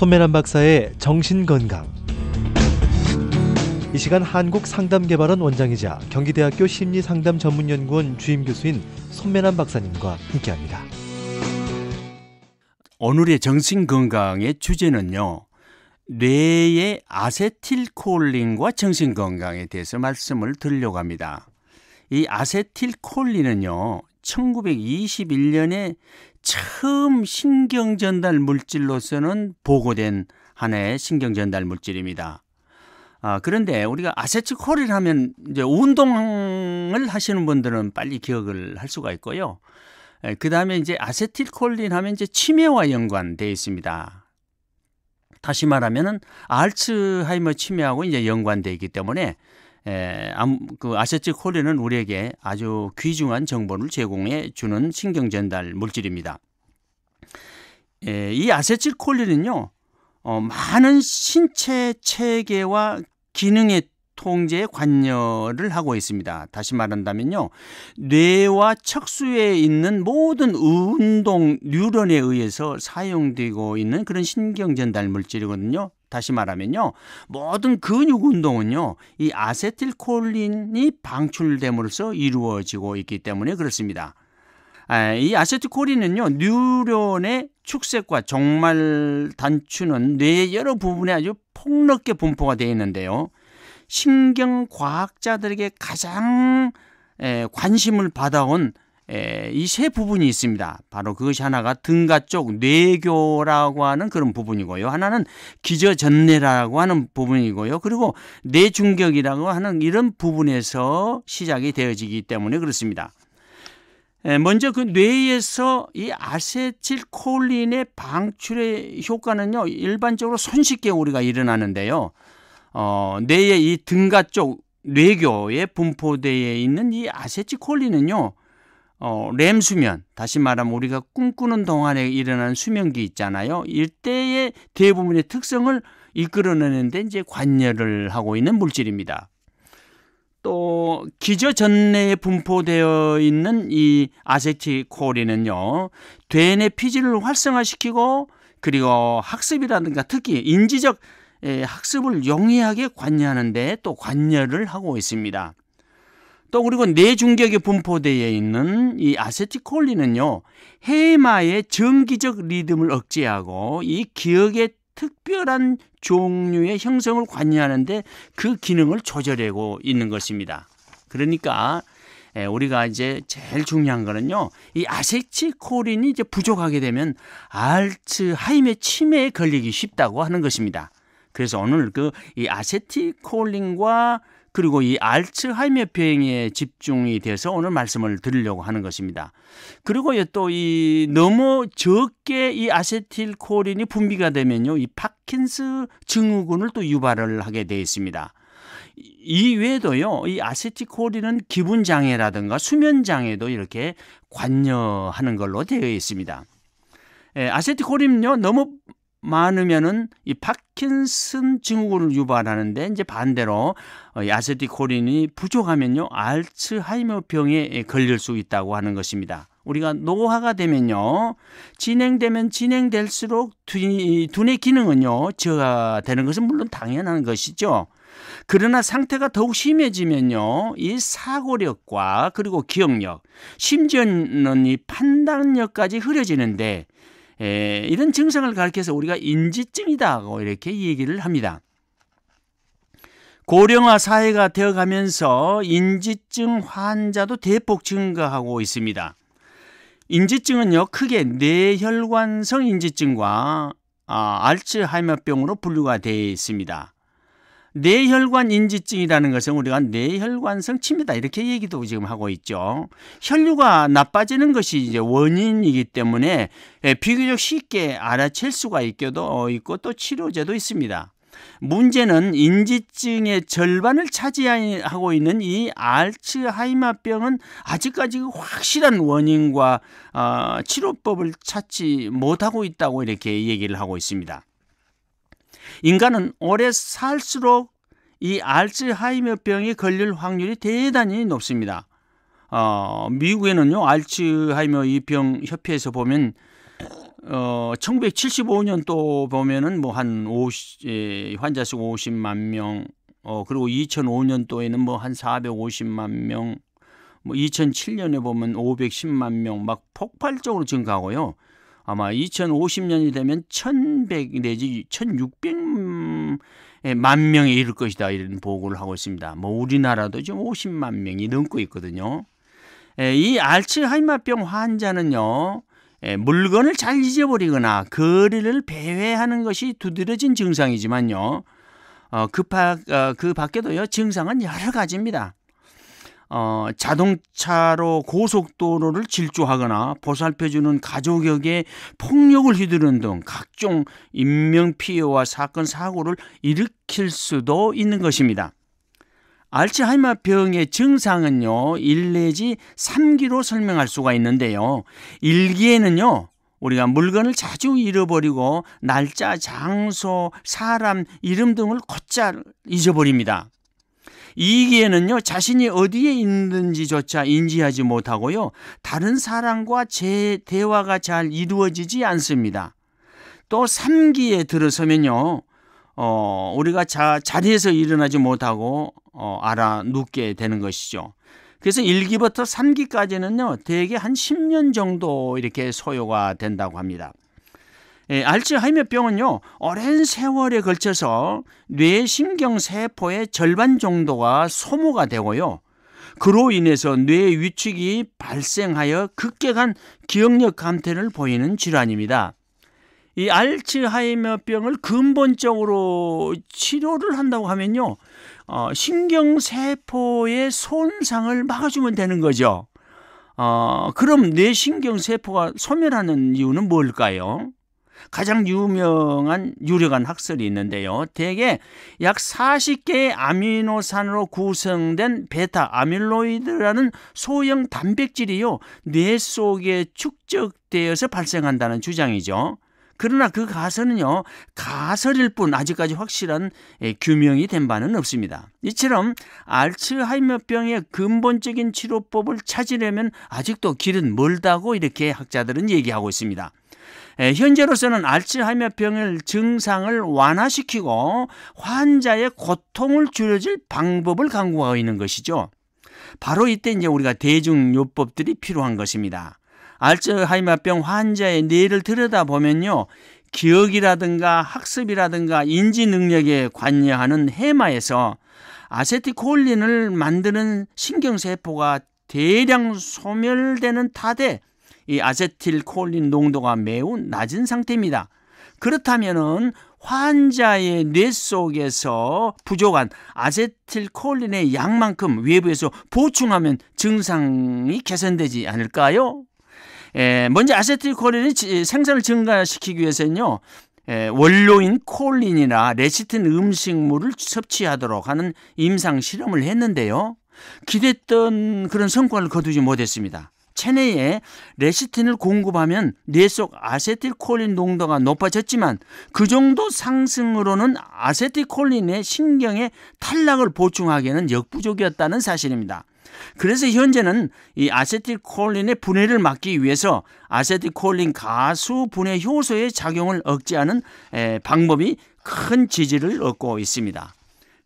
손매란 박사의 정신건강. 이 시간 한국상담개발원 원장이자 경기대학교 심리상담전문연구원 주임교수인 손매란 박사님과 함께합니다. 오늘의 정신건강의 주제는요, 뇌의 아세틸콜린과 정신건강에 대해서 말씀을 드리려고 합니다. 이 아세틸콜린은요, 1921년에 처음 신경전달 물질로서는 보고된 하나의 신경전달 물질입니다. 그런데 우리가 아세틸콜린 하면 이제 운동을 하시는 분들은 빨리 기억을 할 수가 있고요. 그 다음에 이제 아세틸콜린 하면 이제 치매와 연관되어 있습니다. 다시 말하면은 알츠하이머 치매하고 이제 연관되어 있기 때문에 그 아세틸콜린은 우리에게 아주 귀중한 정보를 제공해 주는 신경전달 물질입니다. 이 아세틸콜린은요, 많은 신체 체계와 기능의 통제에 관여를 하고 있습니다. 다시 말한다면요, 뇌와 척수에 있는 모든 운동 뉴런에 의해서 사용되고 있는 그런 신경전달 물질이거든요. 다시 말하면요, 모든 근육 운동은요, 이 아세틸콜린이 방출됨으로써 이루어지고 있기 때문에 그렇습니다. 이 아세틸콜린은요, 뉴런의 축색과 종말 단추는 뇌의 여러 부분에 아주 폭넓게 분포가 되어 있는데요, 신경과학자들에게 가장 관심을 받아온 이 세 부분이 있습니다. 바로 그것이 하나가 등가 쪽 뇌교라고 하는 그런 부분이고요, 하나는 기저전내라고 하는 부분이고요, 그리고 뇌중격이라고 하는 이런 부분에서 시작이 되어지기 때문에 그렇습니다. 먼저 그 뇌에서 이 아세틸콜린의 방출의 효과는요, 일반적으로 손쉽게 우리가 일어나는데요, 뇌의 이 등가 쪽 뇌교에 분포되어 있는 이 아세틸콜린은요, 렘 수면, 다시 말하면 우리가 꿈꾸는 동안에 일어나는 수면기 있잖아요. 이때의 대부분의 특성을 이끌어내는데 이제 관여를 하고 있는 물질입니다. 또 기저전내에 분포되어 있는 이 아세틸콜린은요, 뇌내 피질을 활성화시키고 그리고 학습이라든가 특히 인지적 학습을 용이하게 관여하는 데 또 관여를 하고 있습니다. 또 그리고 뇌중격에 분포되어 있는 이 아세틸콜린은요, 해마의 정기적 리듬을 억제하고 이 기억의 특별한 종류의 형성을 관여하는데 그 기능을 조절하고 있는 것입니다. 그러니까 우리가 이제 제일 중요한 거는요, 이 아세틸콜린이 이제 부족하게 되면 알츠하이머 치매에 걸리기 쉽다고 하는 것입니다. 그래서 오늘 이 아세틸콜린과 그리고 이 알츠하이머 병에 집중이 돼서 오늘 말씀을 드리려고 하는 것입니다. 그리고요, 또 이 너무 적게 이 아세틸콜린이 분비가 되면요, 이 파킨슨 증후군을 또 유발을 하게 되어 있습니다. 이 외에도요, 이 아세틸콜린은 기분 장애라든가 수면 장애도 이렇게 관여하는 걸로 되어 있습니다. 아세틸콜린은요, 너무 많으면은 이 파킨슨 증후군을 유발하는데, 이제 반대로 이 아세틸콜린이 부족하면요, 알츠하이머 병에 걸릴 수 있다고 하는 것입니다. 우리가 노화가 되면요, 진행될수록 두뇌 기능은요, 저하되는 것은 물론 당연한 것이죠. 그러나 상태가 더욱 심해지면요, 이 사고력과 그리고 기억력, 심지어는 이 판단력까지 흐려지는데, 이런 증상을 가리켜서 우리가 인지증이다고 이렇게 얘기를 합니다. 고령화 사회가 되어가면서 인지증 환자도 대폭 증가하고 있습니다. 인지증은요, 크게 뇌혈관성 인지증과 알츠하이머병으로 분류가 되어 있습니다. 뇌혈관 인지증이라는 것은 우리가 뇌혈관성 치매다 이렇게 얘기도 지금 하고 있죠. 혈류가 나빠지는 것이 이제 원인이기 때문에 비교적 쉽게 알아챌 수가 있고 또 치료제도 있습니다. 문제는 인지증의 절반을 차지하고 있는 이 알츠하이머병은 아직까지 확실한 원인과 치료법을 찾지 못하고 있다고 이렇게 얘기를 하고 있습니다. 인간은 오래 살수록 이 알츠하이머병에 걸릴 확률이 대단히 높습니다. 미국에는요, 알츠하이머 이 병 협회에서 보면 1975년도 보면은 뭐 한 환자 수 50만 명, 그리고 2005년도에는 뭐 한 450만 명, 뭐 2007년에 보면 510만 명 막 폭발적으로 증가하고요. 아마 2050년이 되면 1100 내지 1600만 명에 이를 것이다, 이런 보고를 하고 있습니다. 뭐 우리나라도 지금 50만 명이 넘고 있거든요. 이 알츠하이머병 환자는요, 물건을 잘 잊어버리거나 거리를 배회하는 것이 두드러진 증상이지만요, 그 밖에도요, 증상은 여러 가지입니다. 자동차로 고속도로를 질주하거나 보살펴주는 가족에게 폭력을 휘두르는 등 각종 인명피해와 사건, 사고를 일으킬 수도 있는 것입니다. 알츠하이머병의 증상은요, 1 내지 3기로 설명할 수가 있는데요. 1기에는요, 우리가 물건을 자주 잃어버리고 날짜, 장소, 사람, 이름 등을 곧잘 잊어버립니다. 2기에는요, 자신이 어디에 있는지조차 인지하지 못하고요, 다른 사람과 대화가 잘 이루어지지 않습니다. 또 3기에 들어서면요, 우리가 자리에서 일어나지 못하고 눕게 되는 것이죠. 그래서 1기부터 3기까지는요, 대개 한 10년 정도 이렇게 소요가 된다고 합니다. 알츠하이머병은요, 오랜 세월에 걸쳐서 뇌신경세포의 절반 정도가 소모가 되고요, 그로 인해서 뇌 위축이 발생하여 급격한 기억력 감퇴를 보이는 질환입니다. 이 알츠하이머병을 근본적으로 치료를 한다고 하면요, 신경세포의 손상을 막아주면 되는 거죠. 그럼 뇌신경세포가 소멸하는 이유는 뭘까요? 가장 유명한 유력한 학설이 있는데요. 대개 약 40개의 아미노산으로 구성된 베타 아밀로이드라는 소형 단백질이요, 뇌 속에 축적되어서 발생한다는 주장이죠. 그러나 그 가설은요, 가설일 뿐 아직까지 확실한 규명이 된 바는 없습니다. 이처럼 알츠하이머병의 근본적인 치료법을 찾으려면 아직도 길은 멀다고 이렇게 학자들은 얘기하고 있습니다. 현재로서는 알츠하이머병의 증상을 완화시키고 환자의 고통을 줄여줄 방법을 강구하고 있는 것이죠. 바로 이때 이제 우리가 대중요법들이 필요한 것입니다. 알츠하이머병 환자의 뇌를 들여다보면요, 기억이라든가 학습이라든가 인지 능력에 관여하는 해마에서 아세틸콜린을 만드는 신경세포가 대량 소멸되는 탓에 이 아세틸콜린 농도가 매우 낮은 상태입니다. 그렇다면은 환자의 뇌 속에서 부족한 아세틸콜린의 양만큼 외부에서 보충하면 증상이 개선되지 않을까요? 먼저 아세틸콜린의 생산을 증가시키기 위해서는요, 원료인 콜린이나 레시틴 음식물을 섭취하도록 하는 임상 실험을 했는데요, 기대했던 그런 성과를 거두지 못했습니다. 체내에 레시틴을 공급하면 뇌 속 아세틸콜린 농도가 높아졌지만 그 정도 상승으로는 아세틸콜린의 신경의 탈락을 보충하기에는 역부족이었다는 사실입니다. 그래서 현재는 이 아세틸콜린의 분해를 막기 위해서 아세틸콜린 가수 분해 효소의 작용을 억제하는 방법이 큰 지지를 얻고 있습니다.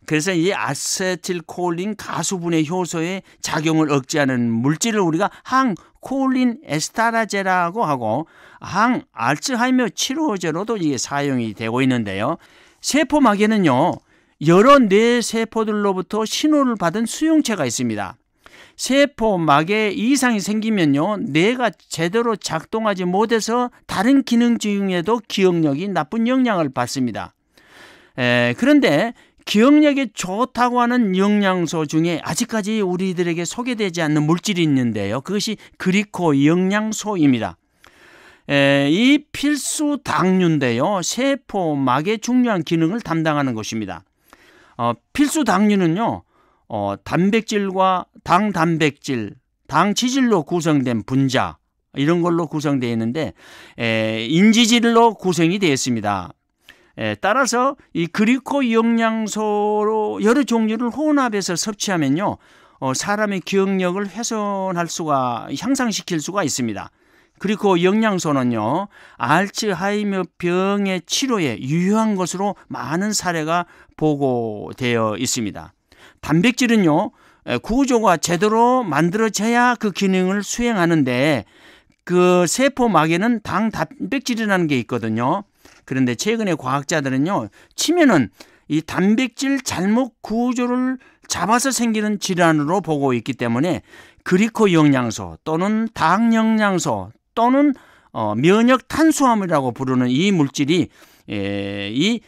그래서 이 아세틸콜린 가수분해 효소의 작용을 억제하는 물질을 우리가 항콜린 에스타라제라고 하고 항알츠하이머 치료제로도 이게 사용이 되고 있는데요. 세포막에는요, 여러 뇌세포들로부터 신호를 받은 수용체가 있습니다. 세포막에 이상이 생기면요, 뇌가 제대로 작동하지 못해서 다른 기능 중에도 기억력이 나쁜 영향을 받습니다. 그런데 기억력에 좋다고 하는 영양소 중에 아직까지 우리들에게 소개되지 않는 물질이 있는데요, 그것이 그리코 영양소입니다. 이 필수 당류인데요, 세포막의 중요한 기능을 담당하는 것입니다. 필수 당류는요, 단백질과 당단백질, 당치질로 구성된 분자, 이런 걸로 구성되어 있는데 인지질로 구성이 되어 있습니다. 따라서 이 그리코 영양소로 여러 종류를 혼합해서 섭취하면요, 사람의 기억력을 향상시킬 수가 있습니다. 그리고 영양소는요, 알츠하이머 병의 치료에 유효한 것으로 많은 사례가 보고되어 있습니다. 단백질은요, 구조가 제대로 만들어져야 그 기능을 수행하는데 그 세포막에는 당 단백질이라는 게 있거든요. 그런데 최근에 과학자들은요, 치매는 이 단백질 잘못 구조를 잡아서 생기는 질환으로 보고 있기 때문에 그리코 영양소 또는 당 영양소 또는 면역 탄수화물이라고 부르는 이 물질이 이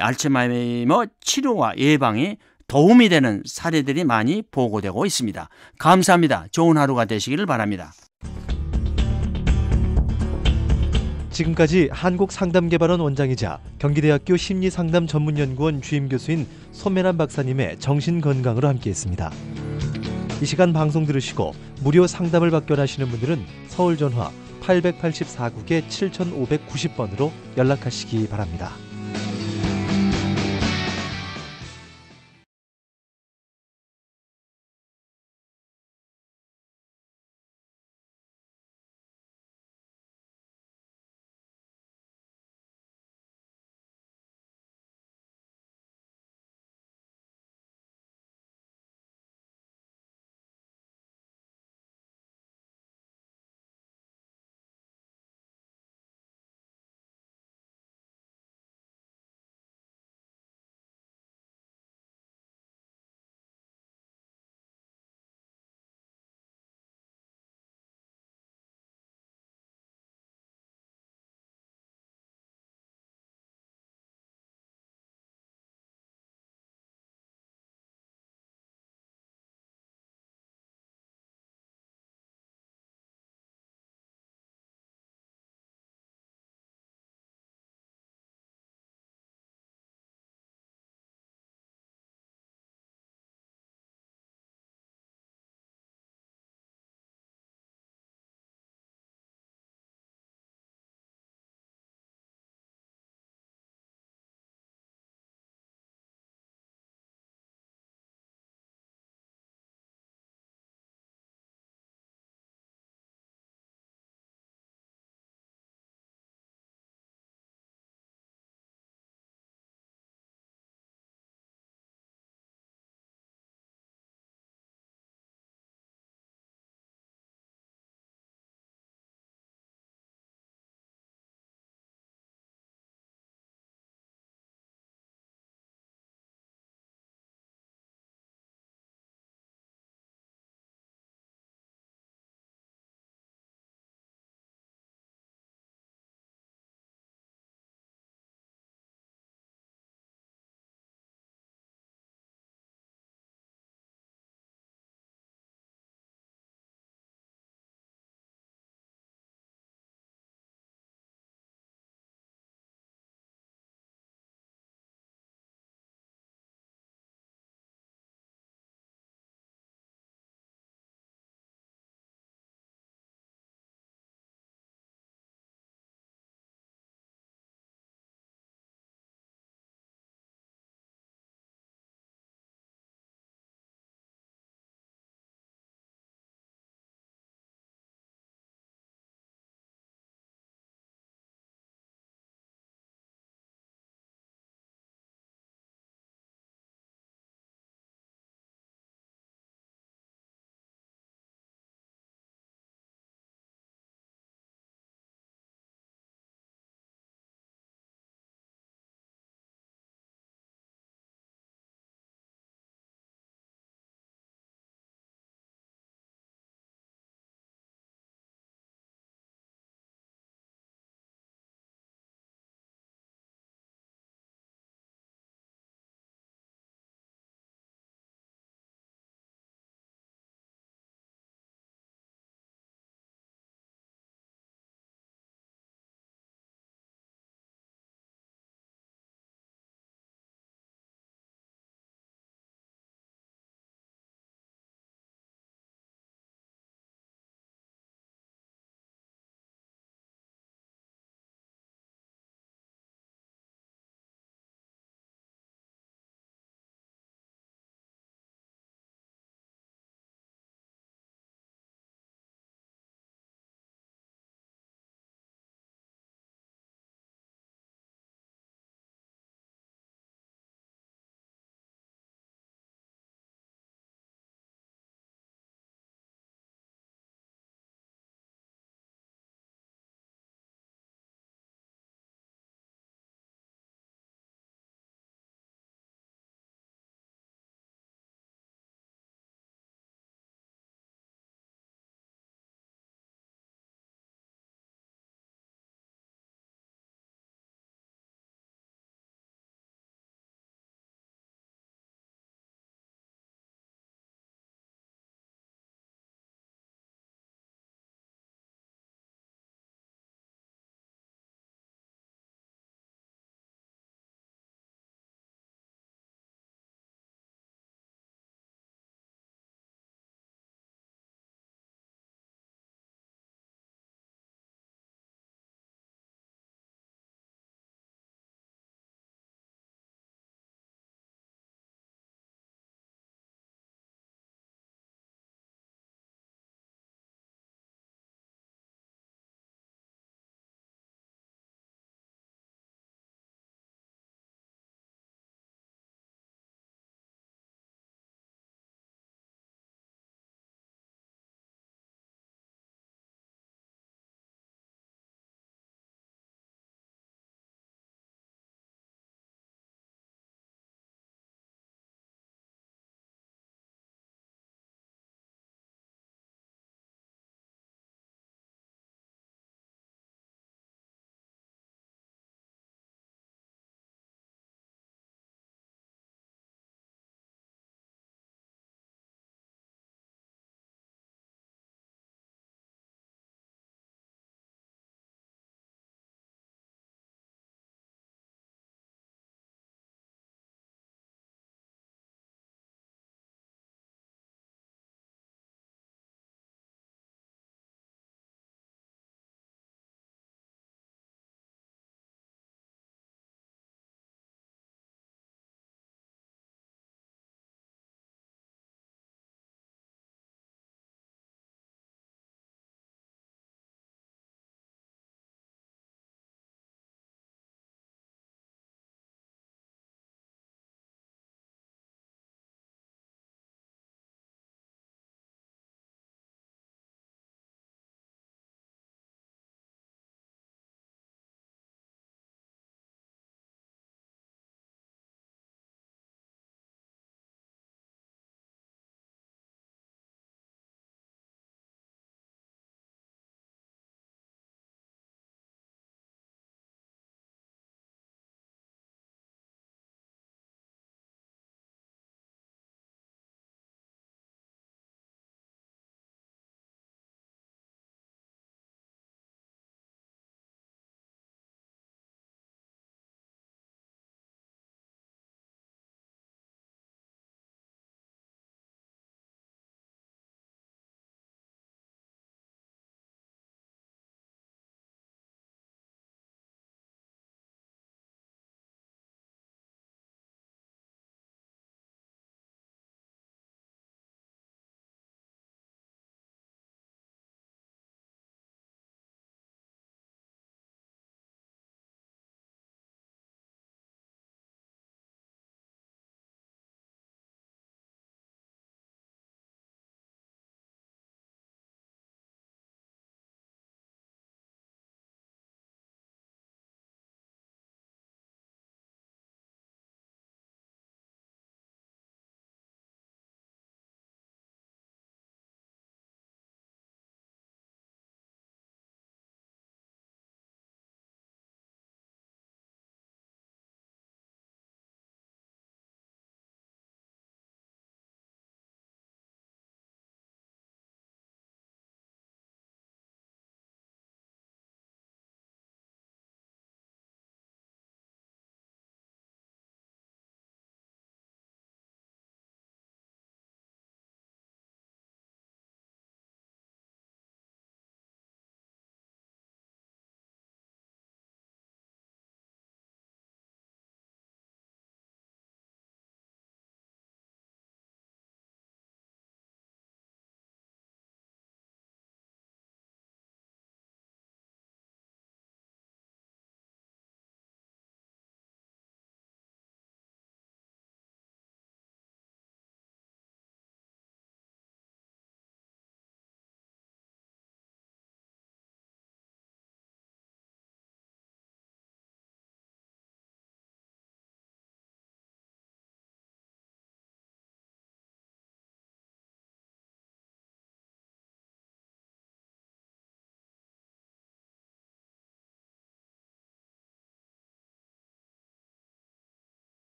알츠하이머 치료와 예방에 도움이 되는 사례들이 많이 보고되고 있습니다. 감사합니다. 좋은 하루가 되시기를 바랍니다. 지금까지 한국상담개발원 원장이자 경기대학교 심리상담전문연구원 주임교수인 손매란 박사님의 정신건강으로 함께했습니다. 이 시간 방송 들으시고 무료 상담을 받기 원하시는 분들은 서울전화 884국에 7590번으로 연락하시기 바랍니다.